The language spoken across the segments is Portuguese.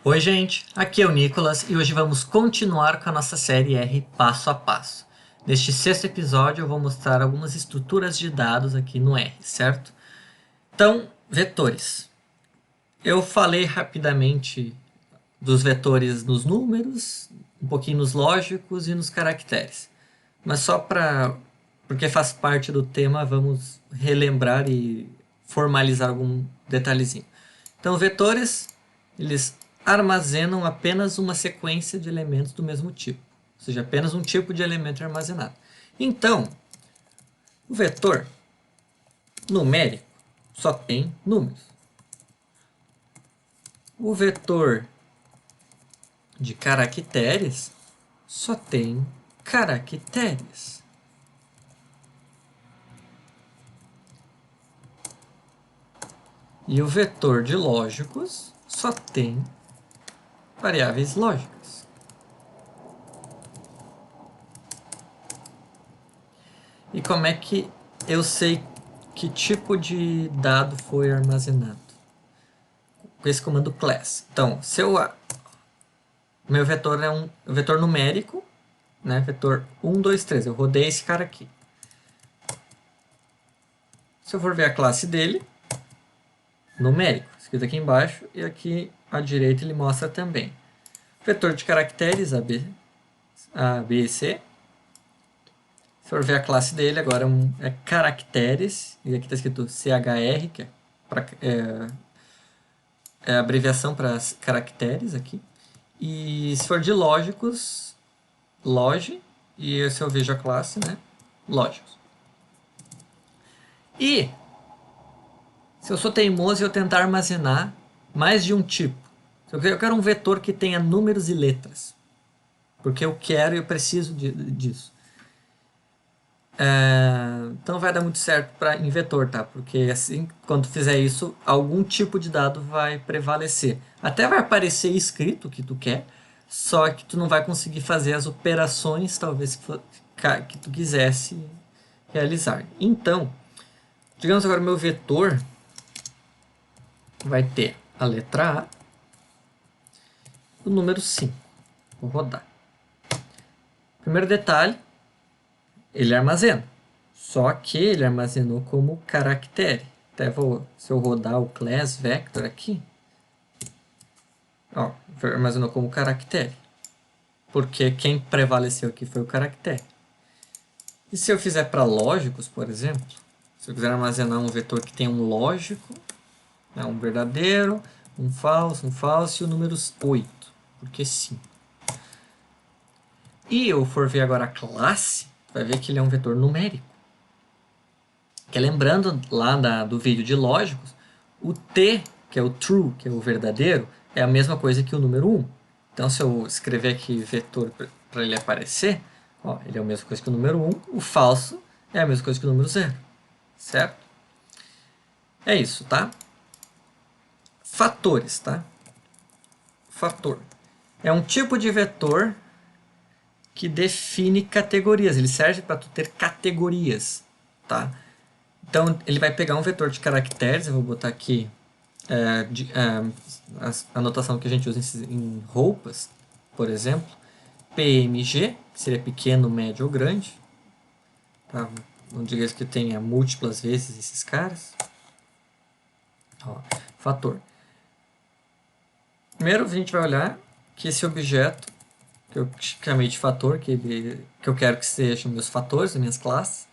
Oi gente, aqui é o Nicolas e hoje vamos continuar com a nossa série R passo a passo. Neste sexto episódio eu vou mostrar algumas estruturas de dados aqui no R, certo? Então, vetores. Eu falei rapidamente dos vetores nos números, um pouquinho nos lógicos e nos caracteres. Mas porque faz parte do tema, vamos relembrar e formalizar algum detalhezinho. Então, vetores, eles armazenam apenas uma sequência de elementos do mesmo tipo. Ou seja, apenas um tipo de elemento é armazenado. Então, o vetor numérico só tem números. O vetor de caracteres só tem caracteres. E o vetor de lógicos só tem variáveis lógicas. E como é que eu sei que tipo de dado foi armazenado? Com esse comando class. Então, meu vetor é um vetor numérico, né? Vetor 1, 2, 3. Eu rodei esse cara aqui. Se eu for ver a classe dele, numérico, escrito aqui embaixo, e aqui à direita ele mostra também. Vetor de caracteres A, B e C. Se for ver a classe dele, agora é caracteres, e aqui está escrito CHR, que é a abreviação para caracteres aqui. E se for de lógicos, log, e se eu vejo a classe, né, lógicos. E se eu sou teimoso e eu tentar armazenar mais de um tipo, eu quero um vetor que tenha números e letras, porque eu quero e eu preciso disso. Então vai dar muito certo em vetor, tá? Porque assim, quando fizer isso, algum tipo de dado vai prevalecer. Até vai aparecer escrito o que tu quer, só que tu não vai conseguir fazer as operações, talvez, que tu quisesse realizar. Então, digamos agora meu vetor vai ter a letra A, o número 5. Vou rodar. Primeiro detalhe, ele armazena. Só que ele armazenou como caractere. Até se eu rodar o class vector aqui, ó, armazenou como caractere. Porque quem prevaleceu aqui foi o caractere. E se eu fizer para lógicos, por exemplo, se eu quiser armazenar um vetor que tem um lógico, né, um verdadeiro, um falso e o número 8, porque sim. E eu for ver agora a classe, vai ver que ele é um vetor numérico. Que lembrando lá do vídeo de lógicos, o t, que é o true, que é o verdadeiro, é a mesma coisa que o número 1. Então, se eu escrever aqui vetor para ele aparecer, ó, ele é a mesma coisa que o número 1, o falso é a mesma coisa que o número 0, certo? É isso, tá? Fatores, tá? Fator. É um tipo de vetor que define categorias, ele serve para tu ter categorias, tá? Então, ele vai pegar um vetor de caracteres, eu vou botar aqui a notação que a gente usa em roupas, por exemplo, PMG, que seria pequeno, médio ou grande. Tá? Não diga que tenha múltiplas vezes esses caras. Ó, fator. Primeiro, a gente vai olhar que esse objeto, que eu chamei de fator, que eu quero que sejam meus fatores, minhas classes,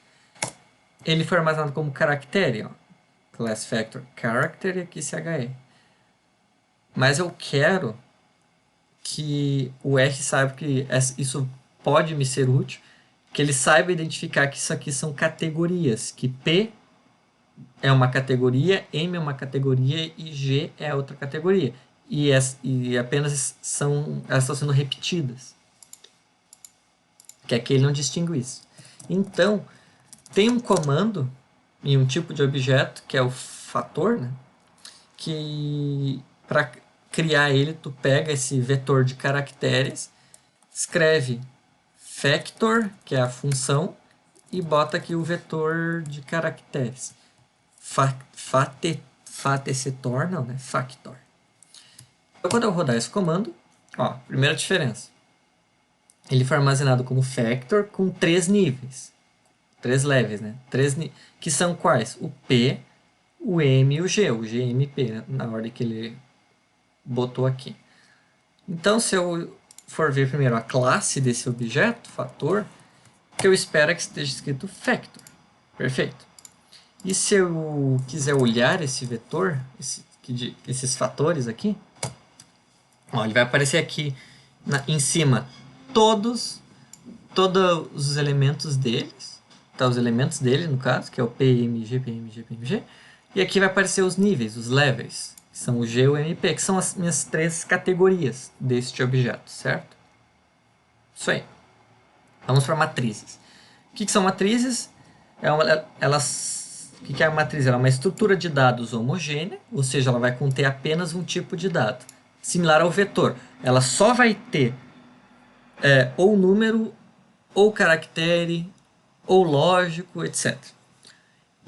ele foi armazenado como caractere, ó. Class factor character e aqui CHR. Mas eu quero que o R saiba que isso pode me ser útil, que ele saiba identificar que isso aqui são categorias, que P é uma categoria, M é uma categoria e G é outra categoria. E apenas elas estão sendo repetidas. Que aqui ele não distingue isso. Então, tem um comando em um tipo de objeto, que é o fator, né? Que para criar ele, tu pega esse vetor de caracteres, escreve factor, que é a função, e bota aqui o vetor de caracteres. Factor, né? Factor. Então, quando eu rodar esse comando, ó, primeira diferença. Ele foi armazenado como factor com 3 níveis. 3 levels, né? Que são quais? O P, o M e o G. O GMP, né? Na ordem que ele botou aqui. Então, se eu for ver primeiro a classe desse objeto, fator, que eu espero é que esteja escrito factor. Perfeito. E se eu quiser olhar esse vetor, esses fatores aqui, ó, ele vai aparecer aqui em cima todos os elementos deles, tá, os elementos dele no caso, que é o PMG, PMG, PMG, e aqui vai aparecer os níveis, os levels, que são o G e o MP, que são as minhas 3 categorias deste objeto, certo? Isso aí. Vamos para matrizes. O que são matrizes? O que é a matriz? Ela é uma estrutura de dados homogênea, ou seja, ela vai conter apenas um tipo de dado. Similar ao vetor. Ela só vai ter ou número, ou caractere, ou lógico, etc.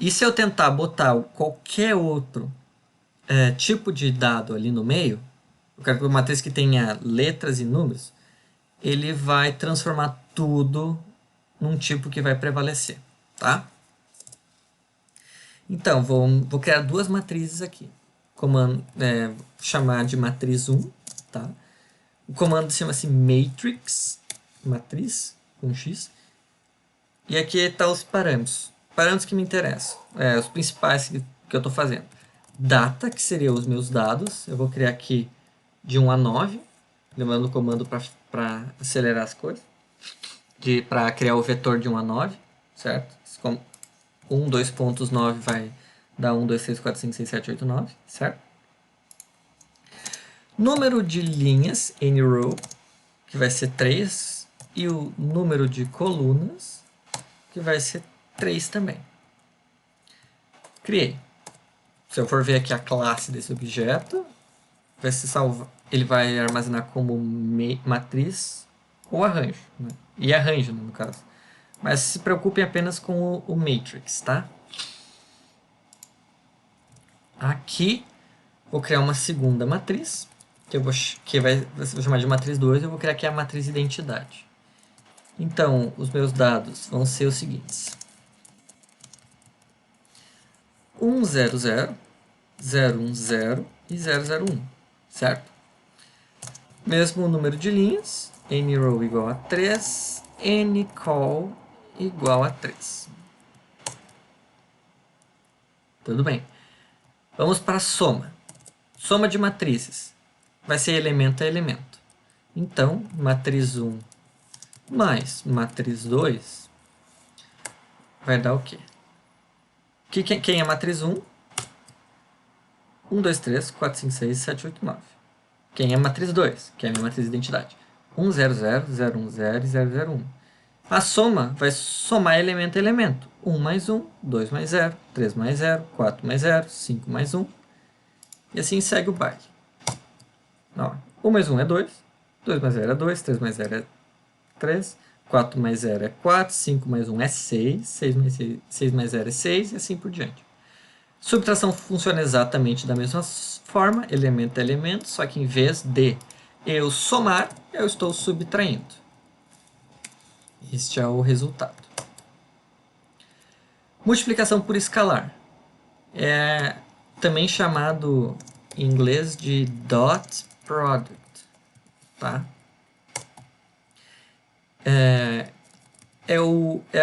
E se eu tentar botar qualquer outro tipo de dado ali no meio, eu quero uma matriz que tenha letras e números, ele vai transformar tudo num tipo que vai prevalecer, tá? Então, vou criar 2 matrizes aqui. Comando, chamar de matriz 1, tá? O comando chama-se matrix, matriz, com X. E aqui estão os parâmetros. Parâmetros que me interessam, os principais que eu estou fazendo. Data, que seriam os meus dados. Eu vou criar aqui de 1 a 9. Lembrando o comando para acelerar as coisas. Para criar o vetor de 1 a 9, certo? 1, 2.9 vai dar 1, 2, 3, 4, 5, 6, 7, 8, 9, certo? Número de linhas, nrow, que vai ser 3, e o número de colunas, que vai ser 3 também. Criei. Se eu for ver aqui a classe desse objeto, vai se salvar, ele vai armazenar como matriz ou arranjo, né? E arranjo, no caso. Mas se preocupem apenas com o matrix, tá? Aqui, vou criar uma segunda matriz, que vai chamar de matriz 2, eu vou criar aqui a matriz identidade. Então, os meus dados vão ser os seguintes. 100, 010 e 001, certo? Mesmo número de linhas, nrow igual a 3, ncall igual a 3. Tudo bem. Vamos para a soma. Soma de matrizes. Vai ser elemento a elemento. Então, matriz 1 mais matriz 2 vai dar o quê? Quem é matriz 1? 1, 2, 3, 4, 5, 6, 7, 8, 9. Quem é matriz 2? Que é a minha matriz de identidade. 1, 0, 0, 0, 1, 0 e 0, 0, 1. A soma vai somar elemento a elemento. 1 mais 1, 2 mais 0, 3 mais 0, 4 mais 0, 5 mais 1. E assim segue o baile. Ó, 1 mais 1 é 2, 2 mais 0 é 2, 3 mais 0 é 3, 4 mais 0 é 4, 5 mais 1 é 6, 6 mais 0 é 6 e assim por diante. Subtração funciona exatamente da mesma forma, elemento a elemento, só que em vez de eu somar, eu estou subtraindo. Este é o resultado. Multiplicação por escalar. É também chamado em inglês de dot product. Tá? É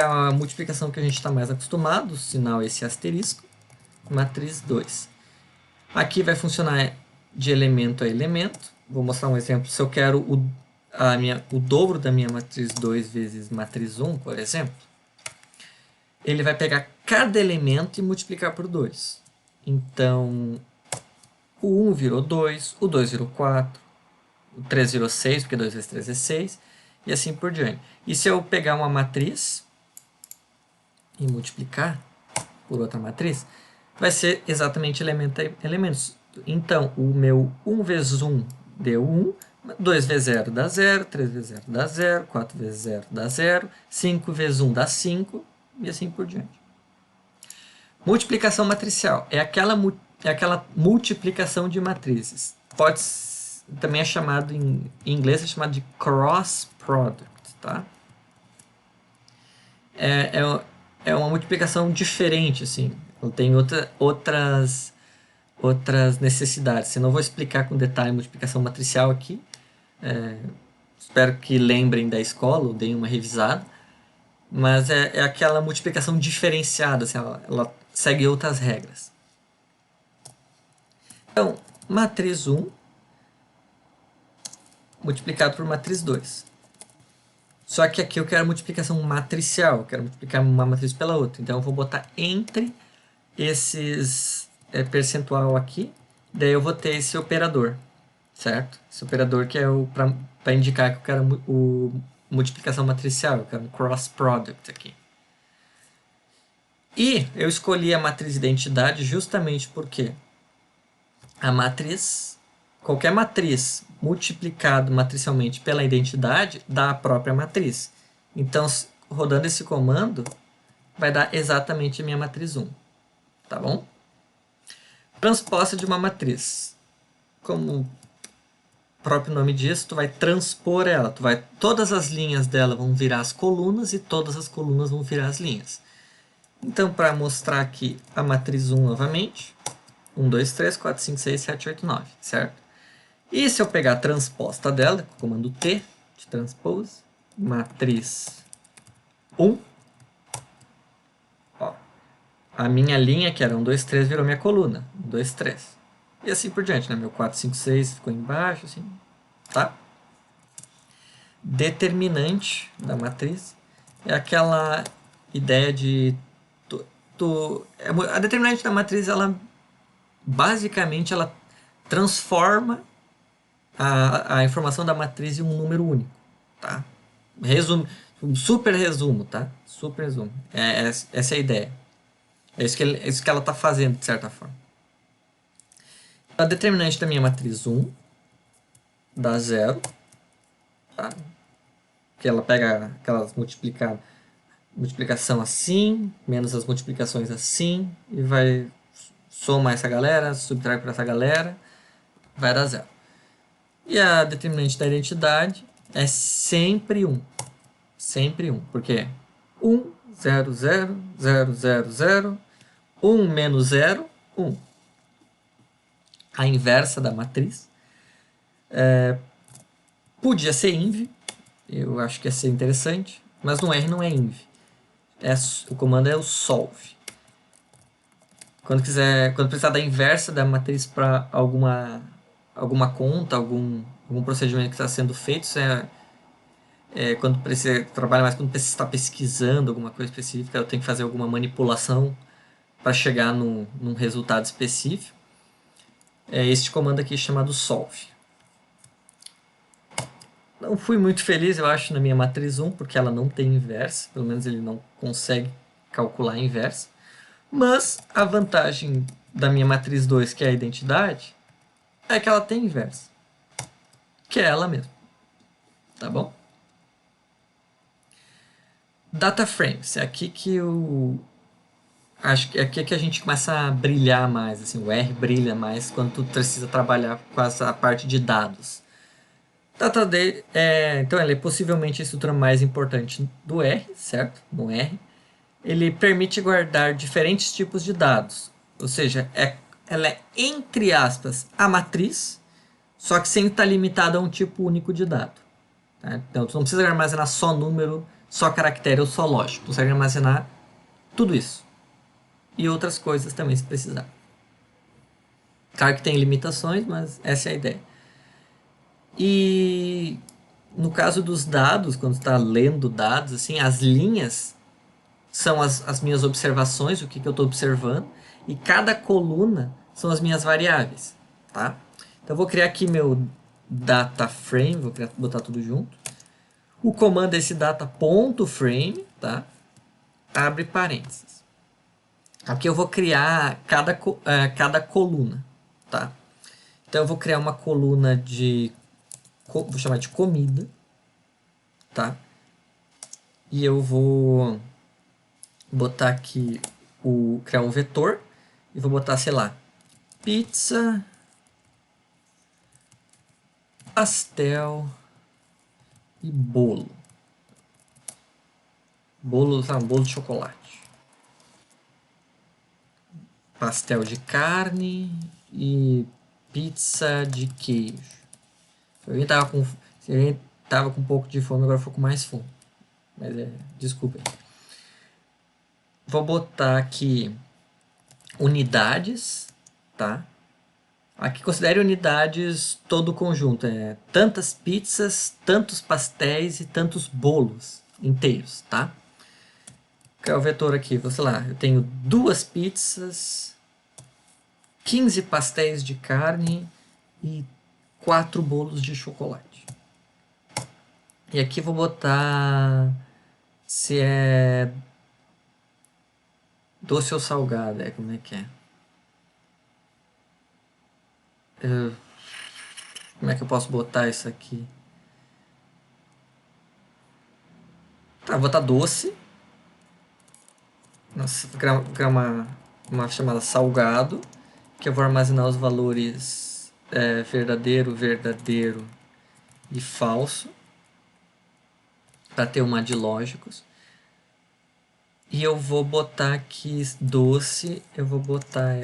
a multiplicação que a gente está mais acostumado, sinal esse asterisco, matriz 2. Aqui vai funcionar de elemento a elemento. Vou mostrar um exemplo. Se eu quero o dobro da minha matriz 2 vezes matriz 1, por exemplo, ele vai pegar cada elemento e multiplicar por 2. Então, o 1 virou 2, o 2 virou 4, o 3 virou 6, porque 2 vezes 3 é 6, e assim por diante. E se eu pegar uma matriz e multiplicar por outra matriz, vai ser exatamente elemento a elementos. Então, o meu 1 vezes 1 deu 1, 2 vezes 0 dá 0, 3 vezes 0 dá 0, 4 vezes 0 dá 0, 5 vezes 1 dá 5, e assim por diante. Multiplicação matricial é aquela multiplicação de matrizes. também é chamado, em inglês, é chamado de cross product, tá? É uma multiplicação diferente, assim. Ela tem outras necessidades. Eu não vou explicar com detalhe a multiplicação matricial aqui. Espero que lembrem da escola, ou deem uma revisada. Mas é aquela multiplicação diferenciada, assim, ela segue outras regras. Então, matriz 1 multiplicado por matriz 2. Só que aqui eu quero multiplicação matricial, eu quero multiplicar uma matriz pela outra. Então eu vou botar entre esses percentual aqui, daí eu vou ter esse operador, certo? Esse operador que é para indicar que eu quero multiplicação matricial, eu quero um cross product aqui. E eu escolhi a matriz identidade justamente porque a matriz, qualquer matriz multiplicado matricialmente pela identidade dá a própria matriz. Então, rodando esse comando, vai dar exatamente a minha matriz 1. Tá bom? Transposta de uma matriz. Como o próprio nome diz, tu vai transpor ela. Todas as linhas dela vão virar as colunas e todas as colunas vão virar as linhas. Então, para mostrar aqui a matriz 1 novamente, 1, 2, 3, 4, 5, 6, 7, 8, 9, certo? E se eu pegar a transposta dela, com o comando T, de transpose, matriz 1, ó, a minha linha, que era 1, 2, 3, virou minha coluna, 1, 2, 3. E assim por diante, né? Meu 4, 5, 6 ficou embaixo, assim, tá? Determinante da matriz é aquela ideia de... a determinante da matriz, ela basicamente ela transforma a informação da matriz em um número único, tá? Resumo, um super resumo, tá? Super resumo. Essa é a ideia. É isso que ela está fazendo, de certa forma. A determinante da minha matriz 1 dá 0, tá? Que ela pega aquelas multiplicação assim, menos as multiplicações assim, e vai somar essa galera, subtrai para essa galera, vai dar 0. E a determinante da identidade é sempre 1. Sempre 1. Por quê? 1, 0, 0, 0, 0, 0, 1 menos 0, 1. A inversa da matriz. Podia ser inv, eu acho que ia ser interessante, mas no R não é inv. O comando é o solve. Quando precisar da inversa da matriz para alguma conta, algum procedimento que está sendo feito, quando precisa trabalha mais quando precisa estar pesquisando alguma coisa específica, eu tenho que fazer alguma manipulação para chegar num resultado específico. É este comando aqui chamado solve. Não fui muito feliz, eu acho, na minha matriz 1, porque ela não tem inversa, pelo menos ele não consegue calcular a inversa. Mas a vantagem da minha matriz 2, que é a identidade, é que ela tem inversa, que é ela mesma. Tá bom? Data frames, é aqui que acho que é aqui que a gente começa a brilhar mais, assim, o R brilha mais quando tu precisa trabalhar com essa parte de dados. Data então ele é possivelmente a estrutura mais importante do R, certo? No R. Ele permite guardar diferentes tipos de dados, ou seja, ela é, entre aspas, a matriz, só que sem estar limitada a um tipo único de dado. Tá? Então, tu não precisa armazenar só número, só caractere ou só lógico. Tu consegue armazenar tudo isso. E outras coisas também, se precisar. Claro que tem limitações, mas essa é a ideia. E no caso dos dados, quando está lendo dados, assim, as linhas são as minhas observações, o que eu estou observando, e cada coluna são as minhas variáveis. Tá? Então eu vou criar aqui meu data frame, vou botar tudo junto. O comando é esse data.frame, tá? Abre parênteses. Aqui eu vou criar cada coluna, tá? Então eu vou criar uma coluna vou chamar de comida, tá? E eu vou botar aqui criar um vetor e vou botar, sei lá, pizza pastel e bolo. Bolo de chocolate. Pastel de carne e pizza de queijo. Se alguém tava com um pouco de fome, agora ficou com mais fome. Mas desculpa. Vou botar aqui unidades, tá? Aqui considere unidades todo o conjunto. Tantas pizzas, tantos pastéis e tantos bolos inteiros, tá? Que é o vetor aqui, sei lá, eu tenho 2 pizzas, 15 pastéis de carne e 4 bolos de chocolate. E aqui vou botar se é doce ou salgado, como é que é? Como é que eu posso botar isso aqui? Tá, vou botar doce. Nossa, vou criar uma chamada salgado, que eu vou armazenar os valores verdadeiro, verdadeiro e falso, para ter uma de lógicos. E eu vou botar aqui doce, eu vou botar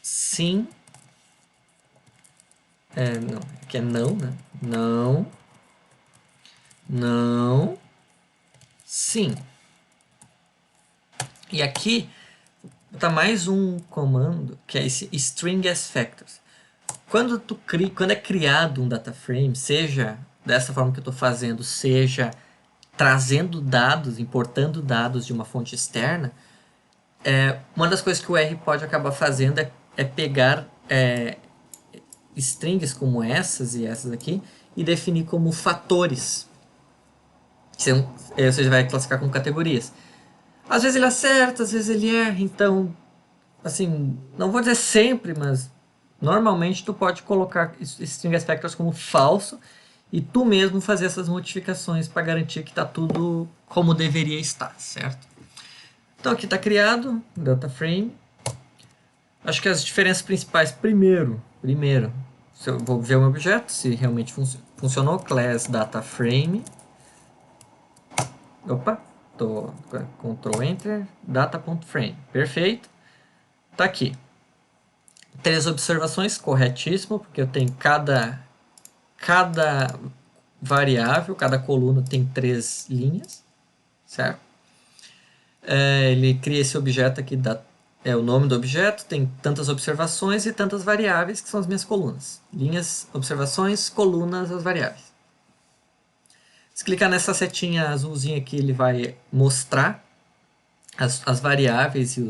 sim. Não, aqui é não, né? Não. Não. Sim. E aqui tá mais um comando, que é esse string as factors. Quando é criado um data frame, seja dessa forma que eu estou fazendo, seja trazendo dados, importando dados de uma fonte externa, uma das coisas que o R pode acabar fazendo é pegar strings como essas e essas aqui e definir como fatores. Ou seja, vai classificar como categorias. Às vezes ele acerta, às vezes ele erra, então, assim, não vou dizer sempre, mas normalmente tu pode colocar string factors como falso e tu mesmo fazer essas modificações para garantir que está tudo como deveria estar, certo? Então aqui está criado o data frame. Acho que as diferenças principais, primeiro, se eu vou ver um objeto, se realmente funcionou, class data frame. Opa, Ctrl Enter, data.frame, perfeito. Tá aqui. 3 observações, corretíssimo, porque eu tenho cada variável, cada coluna tem 3 linhas, certo? Ele cria esse objeto aqui, o nome do objeto, tem tantas observações e tantas variáveis, que são as minhas colunas. Linhas, observações, colunas, as variáveis. Se clicar nessa setinha azulzinha aqui, ele vai mostrar as variáveis e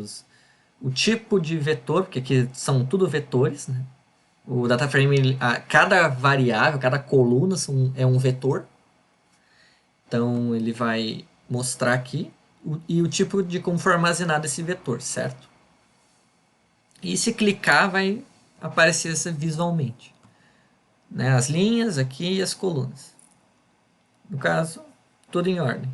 o tipo de vetor, porque aqui são tudo vetores, né? O data frame, cada variável, cada coluna é um vetor. Então ele vai mostrar aqui e o tipo de como for armazenado esse vetor, certo? E se clicar vai aparecer visualmente, né? As linhas aqui e as colunas. No caso, tudo em ordem.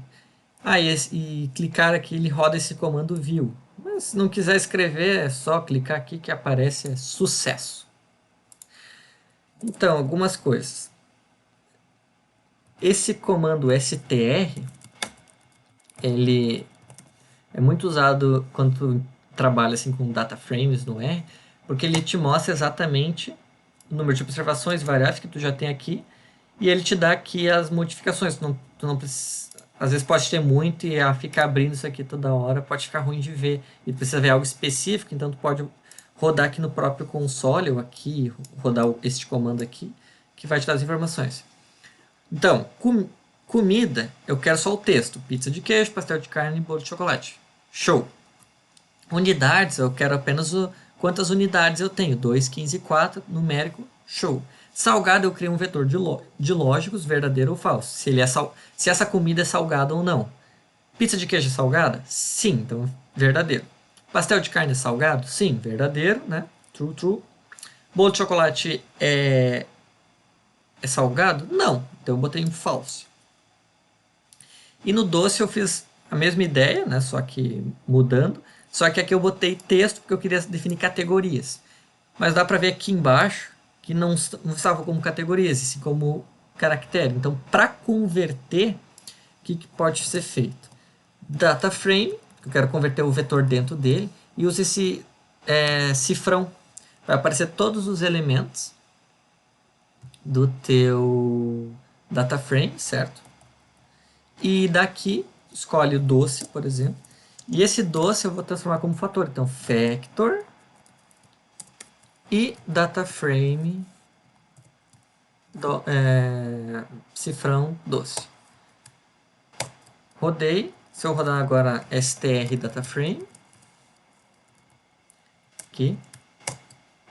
E clicar aqui ele roda esse comando view. Mas se não quiser escrever, é só clicar aqui que aparece sucesso. Então, algumas coisas. Esse comando str, ele é muito usado quando tu trabalha assim, com data frames no R, porque ele te mostra exatamente o número de observações variáveis que tu já tem aqui, e ele te dá aqui as modificações. Tu não precisa, às vezes pode ter muito e ficar abrindo isso aqui toda hora pode ficar ruim de ver, e tu precisa ver algo específico, então tu pode rodar aqui no próprio console, ou aqui, rodar este comando aqui, que vai te dar as informações. Então, comida, eu quero só o texto. Pizza de queijo, pastel de carne e bolo de chocolate. Show! Unidades, eu quero apenas quantas unidades eu tenho. 2, 15 e 4, numérico, show. Salgado, eu crio um vetor de lógicos, verdadeiro ou falso. Se essa comida é salgada ou não. Pizza de queijo é salgada? Sim, então verdadeiro. Pastel de carne é salgado? Sim, verdadeiro, né? True, true. Bolo de chocolate é salgado? Não, então eu botei um falso. E no doce eu fiz a mesma ideia, né? Só que mudando. Só que aqui eu botei texto porque eu queria definir categorias. Mas dá para ver aqui embaixo que não estavam como categorias, e sim como caractere. Então, para converter, o que pode ser feito? Data frame, eu quero converter o vetor dentro dele, e uso esse cifrão. Vai aparecer todos os elementos do teu data frame, certo? E daqui, escolhe o doce, por exemplo. E esse doce eu vou transformar como fator. Então, factor e data frame cifrão doce. Rodei. Se eu rodar agora str data frame, aqui,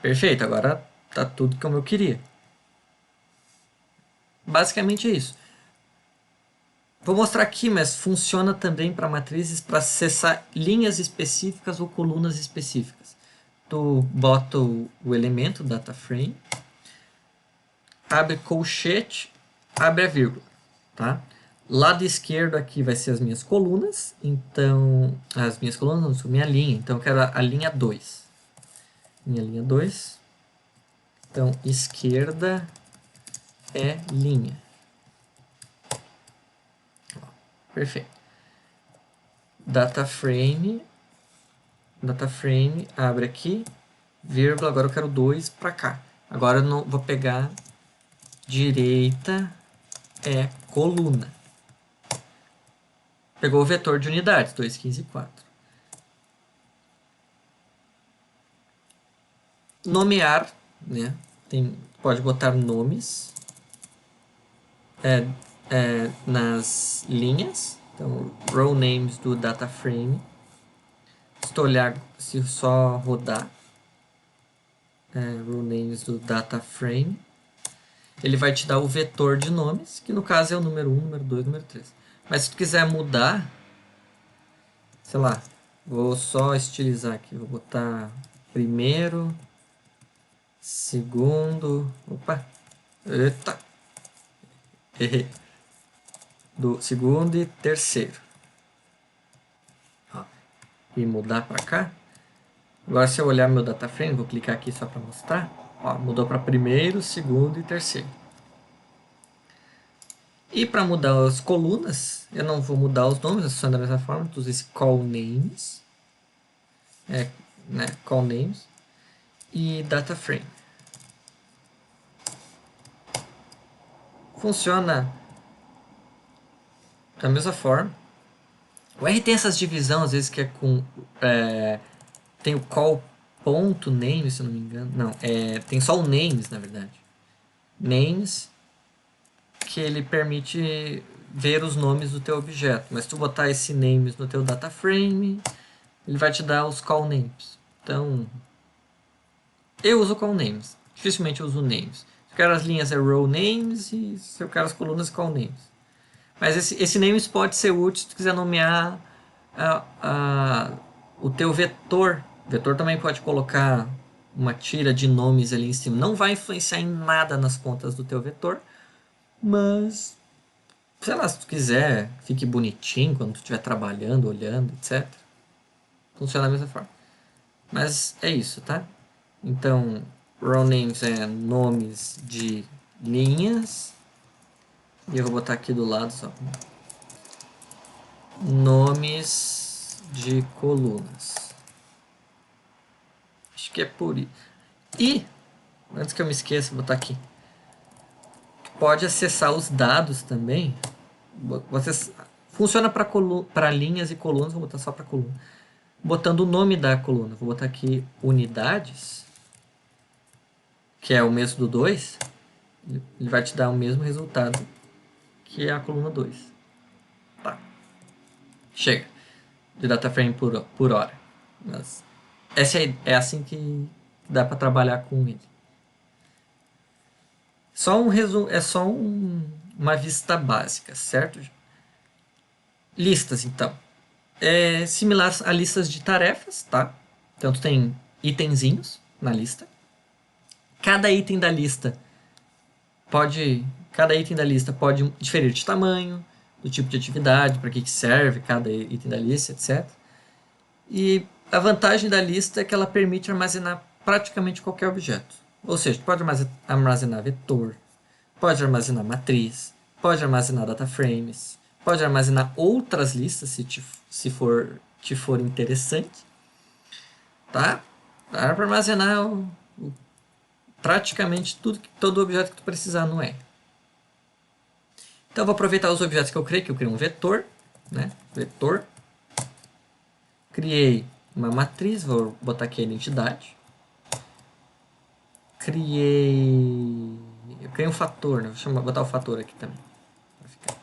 perfeito, agora tá tudo como eu queria. Basicamente é isso. Vou mostrar aqui, mas funciona também para matrizes para acessar linhas específicas ou colunas específicas. Tu bota o elemento data frame, abre colchete, abre a vírgula, tá? Lado esquerdo aqui vai ser as minhas colunas, então, as minhas colunas não, são minha linha, então eu quero a linha 2. Minha linha 2, então esquerda é linha. Perfeito. Data frame, abre aqui, vírgula, agora eu quero 2 para cá. Agora eu não vou pegar direita é coluna. Pegou o vetor de unidades, 2, 15 e 4. Nomear, né? Pode botar nomes nas linhas. Então, row names do data frame. Se tu olhar, se só rodar row names do data frame, ele vai te dar o vetor de nomes, que no caso é o número 1, número 2, número 3. Mas se tu quiser mudar, sei lá, vou só estilizar aqui, vou botar primeiro, segundo, opa, eita, errei, do segundo e terceiro. Ó, e mudar para cá. Agora se eu olhar meu data frame, vou clicar aqui só para mostrar, ó, mudou para primeiro, segundo e terceiro. E para mudar as colunas, eu não vou mudar os nomes, são da mesma forma, tu usa esse call names, call names e data frame. Funciona da mesma forma. O R tem essas divisões, às vezes, que é com... tem o call ponto name, se eu não me engano. Não, tem só o names, na verdade. Names, que ele permite ver os nomes do teu objeto. Mas se tu botar esse names no teu data frame, ele vai te dar os call names. Então, eu uso call names. Dificilmente eu uso names. Se eu quero as linhas é row names e se eu quero as colunas call names. Mas esse names pode ser útil se tu quiser nomear o teu vetor. O vetor também pode colocar uma tira de nomes ali em cima. Não vai influenciar em nada nas contas do teu vetor, mas, sei lá, se tu quiser, fique bonitinho quando tu estiver trabalhando, olhando, etc. Funciona da mesma forma. Mas é isso, tá? Então, row names é nomes de linhas. E eu vou botar aqui do lado só. Nomes de colunas. Acho que é por isso. E, antes que eu me esqueça, vou botar aqui. Pode acessar os dados também. Funciona para linhas e colunas, vou botar só para coluna. Botando o nome da coluna. Vou botar aqui unidades, que é o mesmo do 2. Ele vai te dar o mesmo resultado que é a coluna 2. Tá. Chega. De data frame por hora. Mas essa é assim que dá para trabalhar com ele. Só um resumo, uma vista básica, certo? Listas, então. É similar a listas de tarefas, tá? Então, tu tem itenzinhos na lista. Cada item da lista pode diferir de tamanho, do tipo de atividade, para que serve cada item da lista, etc. E a vantagem da lista é que ela permite armazenar praticamente qualquer objeto. Ou seja, pode armazenar vetor, pode armazenar matriz, pode armazenar data frames, pode armazenar outras listas se te for interessante, tá? Dá para armazenar praticamente todo objeto que tu precisar no R. Então eu vou aproveitar os objetos que eu criei um vetor, né? Vetor. Criei uma matriz, vou botar aqui a identidade. Eu criei um fator, né? Vou botar o fator aqui também. Vai ficar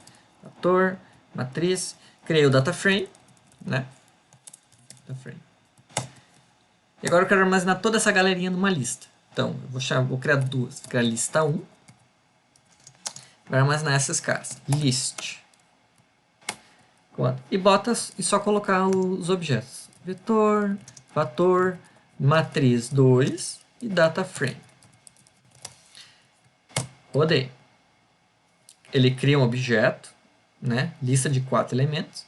fator, matriz. Criei o data frame, né? Data frame. E agora eu quero armazenar toda essa galerinha numa lista. Então, vou criar duas. Vou criar lista 1. Vai armazenar esses caras. List. E só colocar os objetos. Vetor, fator, matriz 2 e data frame. Rodei. Ele cria um objeto, né? Lista de 4 elementos.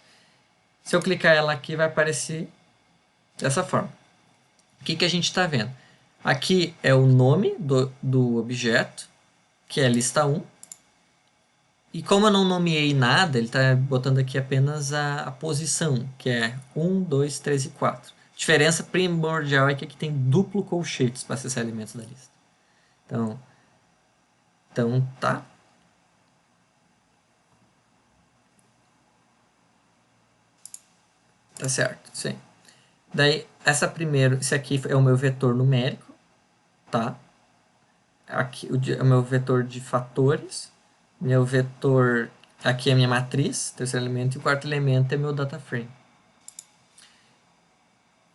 Se eu clicar ela aqui, vai aparecer dessa forma. O que a gente está vendo? Aqui é o nome do objeto, que é lista 1. E como eu não nomeei nada, ele está botando aqui apenas a posição, que é 1, 2, 3 e 4. A diferença primordial é que aqui tem duplo colchetes para acessar elementos da lista. Então tá. Tá certo, sim. Daí, esse aqui é o meu vetor numérico, tá? Aqui é o meu vetor de fatores. Meu vetor, aqui é a minha matriz, terceiro elemento, e o quarto elemento é meu data frame.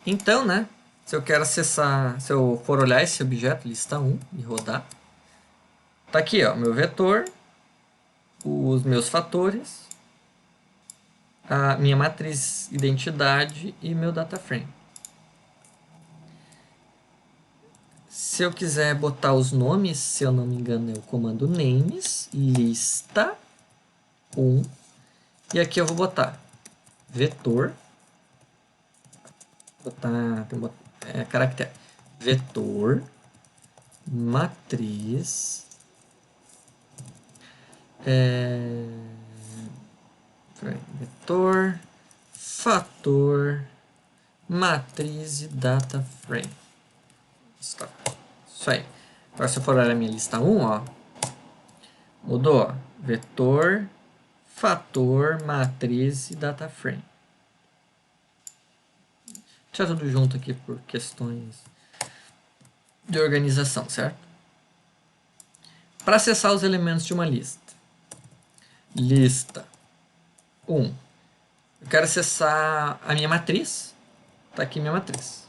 Então, né, se eu quero acessar, se eu for olhar esse objeto, lista 1, e rodar, tá aqui, ó, meu vetor, os meus fatores, a minha matriz identidade e meu data frame. Se eu quiser botar os nomes, se eu não me engano, é o comando names, lista 1, e aqui eu vou botar vetor, caractere, vetor, matriz, vetor, fator, matriz e data frame. Isso aí. Agora se eu for olhar a minha lista 1, ó, mudou, ó, vetor, fator, matriz e data frame. Deixa tudo junto aqui por questões de organização, certo? Para acessar os elementos de uma lista. Lista 1. Eu quero acessar a minha matriz. Tá aqui minha matriz.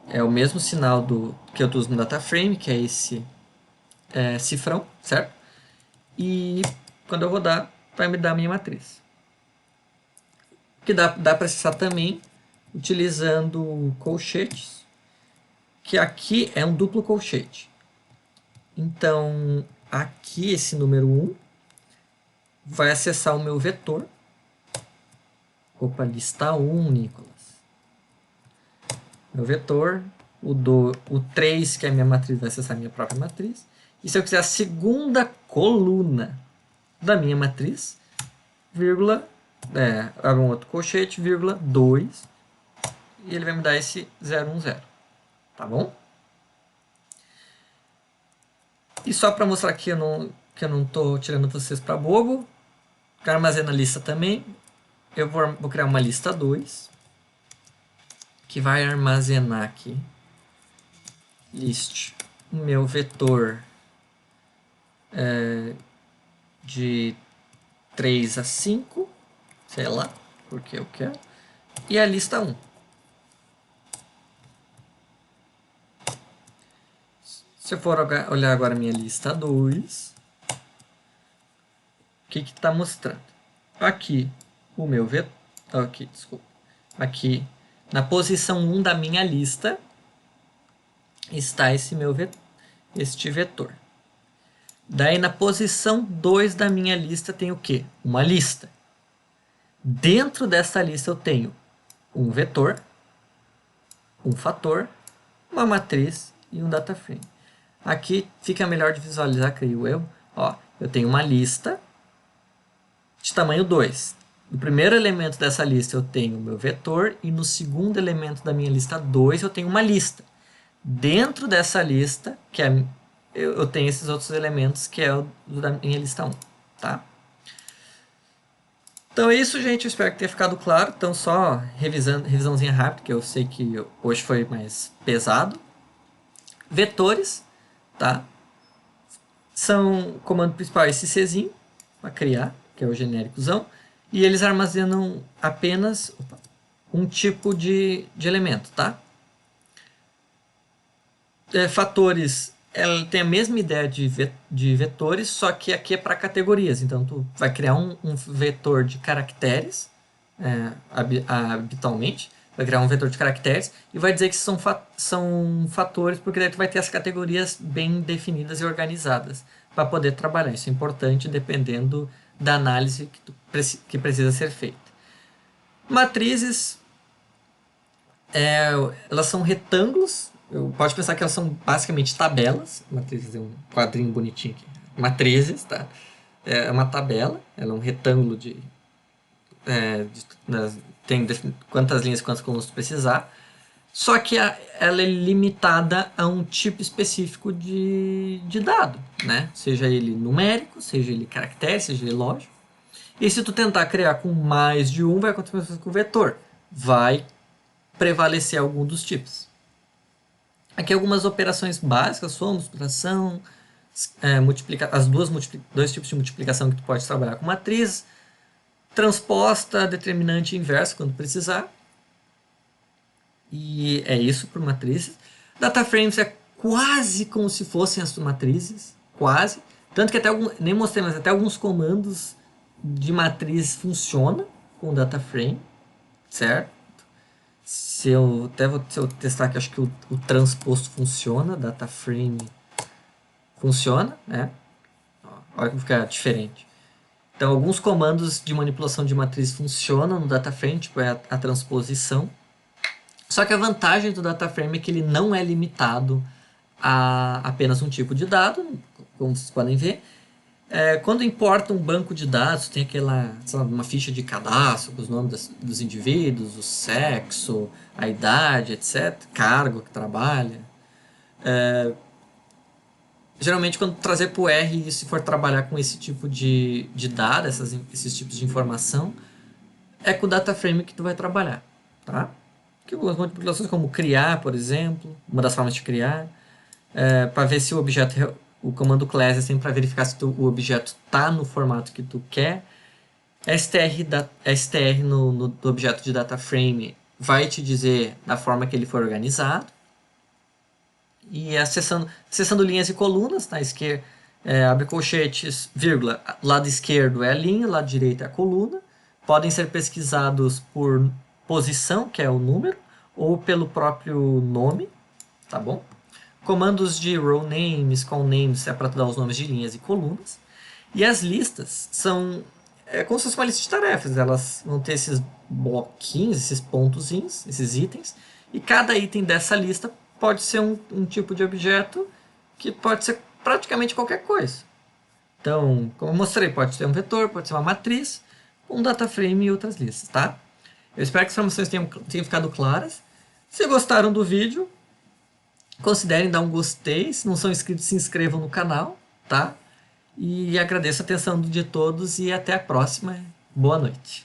É o mesmo sinal que eu uso no data frame, que é esse cifrão, certo? E quando eu rodar, vai me dar a minha matriz. Que dá para acessar também utilizando colchetes, que aqui é um duplo colchete. Então, aqui esse número 1 vai acessar o meu vetor. Opa, lista 1, Nicolas. Meu vetor, o 3, que é a minha matriz, vai acessar a minha própria matriz. E se eu quiser a segunda coluna da minha matriz, vírgula, abre um outro colchete, vírgula 2, e ele vai me dar esse 010. Tá bom? E só para mostrar que eu não estou tirando vocês para bobo, eu armazeno a lista também. Eu vou criar uma lista 2, que vai armazenar aqui list o meu vetor de 3 a 5, sei lá, porque eu quero, e a lista 1. Se eu for olhar agora a minha lista 2, o que está mostrando? Aqui o meu vetor, aqui na posição 1 da minha lista está este vetor. Daí na posição 2 da minha lista tem o quê? Uma lista. Dentro dessa lista eu tenho um vetor, um fator, uma matriz e um data frame. Aqui fica melhor de visualizar, creio eu. Ó, eu tenho uma lista de tamanho 2. No primeiro elemento dessa lista eu tenho o meu vetor e no segundo elemento da minha lista 2 eu tenho uma lista. Dentro dessa lista, eu tenho esses outros elementos que é o da minha lista 1, tá? Então é isso, gente. Eu espero que tenha ficado claro. Então só revisãozinha rápida, que eu sei que hoje foi mais pesado. Vetores, tá? São o comando principal esse Czinho, para criar, que é o genéricozão. E eles armazenam apenas um tipo de elemento, tá? Fatores, ela tem a mesma ideia de vetores, só que aqui é para categorias. Então, tu vai criar um vetor de caracteres, habitualmente, vai criar um vetor de caracteres e vai dizer que são fatores, porque daí tu vai ter as categorias bem definidas e organizadas para poder trabalhar. Isso é importante dependendo da análise que precisa ser feita. Matrizes, elas são retângulos. Pode pensar que elas são basicamente tabelas. Matrizes é um quadrinho bonitinho aqui. Matrizes, tá? É uma tabela, ela é um retângulo tem quantas linhas e quantas colunas tu precisar. Só que ela é limitada a um tipo específico de dado, né? Seja ele numérico, seja ele caractere, seja ele lógico. E se tu tentar criar com mais de um, vai acontecer com o vetor. Vai prevalecer algum dos tipos. Aqui algumas operações básicas, soma, subtração, dois tipos de multiplicação que tu pode trabalhar com matriz, transposta, determinante e inverso quando precisar. E é isso por matrizes. Data frames é quase como se fossem as matrizes, quase. Tanto que nem mostrei, mas até alguns comandos de matriz funcionam com data frame, certo? Se eu testar aqui, acho que o transposto funciona, data frame funciona, né? Olha como fica diferente. Então, alguns comandos de manipulação de matriz funcionam no data frame, tipo a transposição. Só que a vantagem do data frame é que ele não é limitado a apenas um tipo de dado, como vocês podem ver. Quando importa um banco de dados, tem uma ficha de cadastro com os nomes dos indivíduos, o sexo, a idade, etc., cargo que trabalha. Geralmente, quando trazer para o R, se for trabalhar com esse tipo de dado, esses tipos de informação, é com o data frame que tu vai trabalhar, tá? Que algumas manipulações como criar, por exemplo, uma das formas de criar, para ver se o comando class é sempre para verificar se o objeto está no formato que tu quer. str no objeto de data frame vai te dizer da forma que ele for organizado. E acessando linhas e colunas, na esquerda, abre colchetes, vírgula, lado esquerdo é a linha, lado direito é a coluna. Podem ser pesquisados por posição, que é o número, ou pelo próprio nome, tá bom? Comandos de row names, call names, é para dar os nomes de linhas e colunas. E as listas são como se fosse uma lista de tarefas. Elas vão ter esses bloquinhos, esses pontozinhos, esses itens. E cada item dessa lista pode ser um tipo de objeto que pode ser praticamente qualquer coisa. Então, como eu mostrei, pode ser um vetor, pode ser uma matriz, um data frame e outras listas, tá? Eu espero que as informações tenham ficado claras. Se gostaram do vídeo, considerem dar um gostei. Se não são inscritos, se inscrevam no canal, tá? E agradeço a atenção de todos e até a próxima. Boa noite.